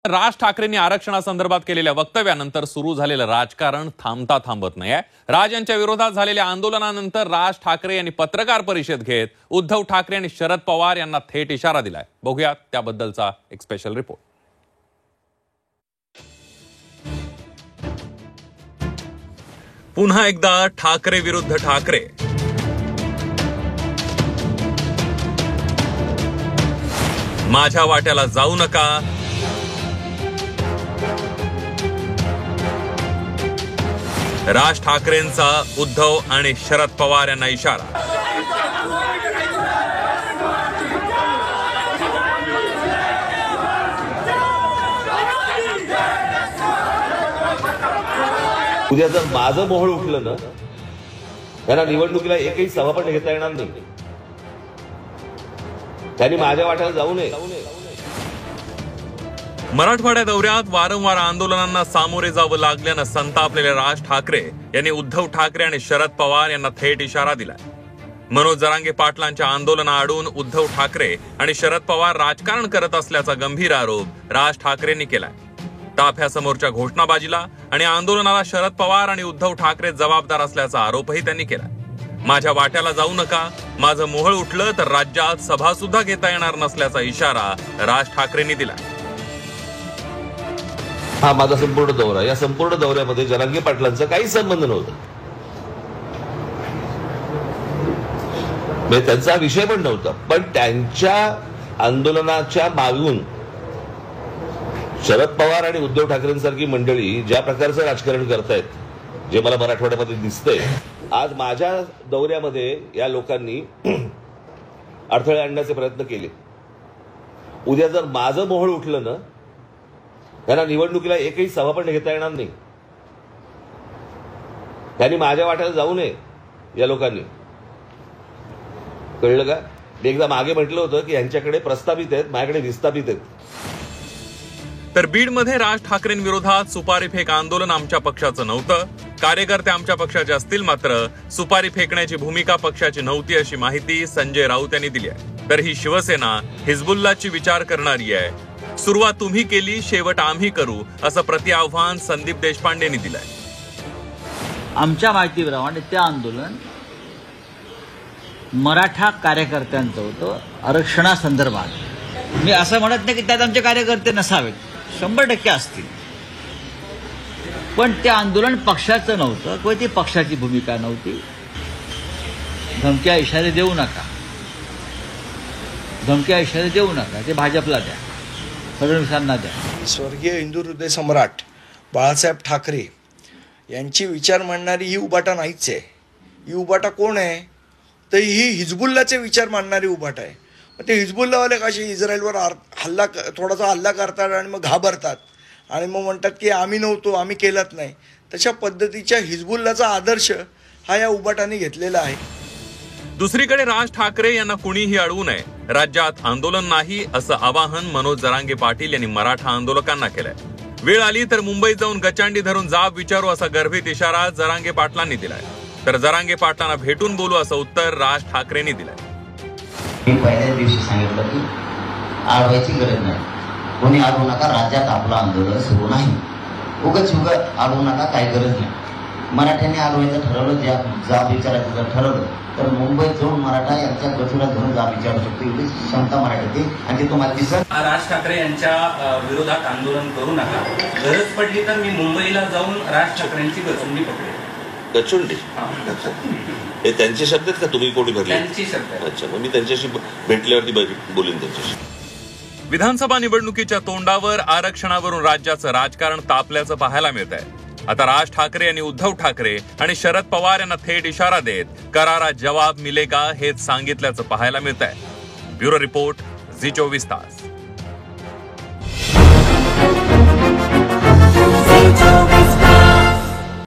राज ठाकरेंनी आरक्षणासंदर्भात केलेल्या वक्तव्यानंतर सुरू झालेलं राजकारण थांबता थांबत नाही आहे। राज यांच्या विरोधात झालेल्या आंदोलनानंतर राज ठाकरे यांनी पत्रकार परिषद घेत उद्धव ठाकरे आणि शरद पवार यांना थेट इशारा दिलाय। बघूयात त्याबद्दलचा एक स्पेशल रिपोर्ट। पुन्हा एकदा ठाकरे विरुद्ध ठाकरे। माझ्या वाट्याला जाऊ नका, राज ठाकरेंचा उद्धव आणि शरद पवार यांना इशारा। उद्या जर माझं मोहळ उठलं ना, त्यांना निवडणुकीला एकही सभा पण घेता येणार नाही। त्यांनी माझ्या वाट्याला जाऊ नये। मराठवाड्या दौऱ्यात वारंवार आंदोलनांना सामोरे जावं लागल्यानं संतापलेले राज ठाकरे यांनी उद्धव ठाकरे आणि शरद पवार यांना थेट इशारा दिलाय। मनोज जरांगे पाटलांच्या आंदोलनाआडून उद्धव ठाकरे आणि शरद पवार राजकारण करत असल्याचा गंभीर आरोप राज ठाकरेंनी केलाय। ताफ्यासमोरच्या घोषणाबाजीला आणि आंदोलनाला शरद पवार आणि उद्धव ठाकरे जबाबदार असल्याचा आरोपही त्यांनी केलाय। माझ्या वाट्याला जाऊ नका, माझं मोहळ उठलं तर राज्यात सभा सुद्धा घेता येणार नसल्याचा इशारा राज ठाकरेंनी दिलाय। हा माझा संपूर्ण दौरा, या संपूर्ण दौऱ्यामध्ये जरांगे पाटलांचा काही संबंध नव्हता, म्हणजे त्यांचा विषय पण नव्हता। पण त्यांच्या आंदोलनाच्या मागून शरद पवार आणि उद्धव ठाकरेंसारखी मंडळी ज्या प्रकारचं राजकारण करतायत, जे मला मराठवाड्यामध्ये दिसतंय, आज माझ्या दौऱ्यामध्ये या लोकांनी अडथळे आणण्याचे प्रयत्न केले। उद्या जर माझं मोहळ उठलं ना, त्यांना निवडणुकीला एकही सभा पण घेता येणार नाही। त्यांनी माझ्या वाट्याला जाऊ नये या लोकांनी, कळलं का? मी एकदा मागे म्हटलं होतं की यांच्याकडे प्रस्थापित आहेत, माझ्याकडे विस्थापित आहेत। तर बीडमध्ये राज ठाकरेंविरोधात सुपारी फेक आंदोलन आमच्या पक्षाचं नव्हतं, कार्यकर्ते आमच्या पक्षाचे असतील, मात्र सुपारी फेकण्याची भूमिका पक्षाची नव्हती अशी माहिती संजय राऊत यांनी दिली आहे। तर ही शिवसेना हिजबुल्लाची विचार करणारी आहे। सुरुवात तुम्ही केली, शेवट आम्ही करू असं प्रतिआव्हान संदीप देशपांडेंनी दिलंय। आमच्या माहितीप्रमाणे ते आंदोलन मराठा कार्यकर्त्यांचं होतं आरक्षणासंदर्भात। मी असं म्हणत नाही की त्यात आमचे कार्यकर्ते नसावेत, 100% असतील, पण ते आंदोलन पक्षाचं नव्हतं किंवा ती पक्षाची भूमिका नव्हती। धमक्या इशारे देऊ नका, धमक्या इशारे देऊ नका, ते भाजपला द्या, फडणवीसांना द्या। स्वर्गीय हिंदू हृदय सम्राट बाळासाहेब ठाकरे यांची विचार मांडणारी ही उभाटा नाहीच आहे। ही उभाटा कोण आहे? तर ही हिजबुल्लाचे विचार मांडणारी उभाटा आहे। ते हिजबुल्लावाले कसे इस्रायलवर थोडासा हल्ला करतात आणि मग घाबरतात आणि मग म्हणतात की आम्ही नव्हतो, आम्ही केलंच नाही। तशा पद्धतीच्या हिजबुल्लाचा आदर्श हा या उभाटाने घेतलेला आहे। दुसरीकडे राज ठाकरे यांना कुणीही अडवू नये, राज्यात आंदोलन नाही असं आवाहन मनोज जरांगे पाटील यांनी मराठा आंदोलकांना केलंय। वेळ आली तर मुंबईत जाऊन गचांडी धरून जाब विचारू असा गर्भित इशारा जरांगे पाटलांनी दिलाय। तर जरांगे पाटलांना भेटून बोलू असं उत्तर राज ठाकरेंनी दिलंय। मी पहिल्याच दिवशी सांगितलं की अडवायची गरज नाही, कोणी अडवू नका, राज्यात आपलं आंदोलन सुरू नाही, उगाच अडवू नका, काही गरज नाही। मराठ्यांनी अडवायचं ठरवलं, जाब विचारायचं जर ठरवलं तर मुंबईत जाऊन मराठा यांच्या गचुला धरून जाब विचारू शकतो, एवढी क्षमता मराठीची। आणि तुम्हाला दिसत राज ठाकरे यांच्या विरोधात आंदोलन करू नका, गरज पडली तर मी मुंबईला जाऊन राज ठाकरेंची गचुंडी पकडेल। गचुंडी हे त्यांचे शब्द आहेत का? तुम्ही कोणी भरले? त्यांची शब्द। अच्छा, मग मी त्यांच्याशी भेटल्यावरती बोलीन त्यांच्याशी। विधानसभा निवडणुकीच्या तोंडावर आरक्षणावरून राज्याचं राजकारण तापल्याचं पाहायला मिळत आहे। आता राज ठाकरे यांनी उद्धव ठाकरे आणि शरद पवार यांना थेट इशारा देत करारा जवाब मिलेगा हेच सांगितल्याचं पाहायला मिळत आहे। ब्युरो रिपोर्ट, झी 24 तास।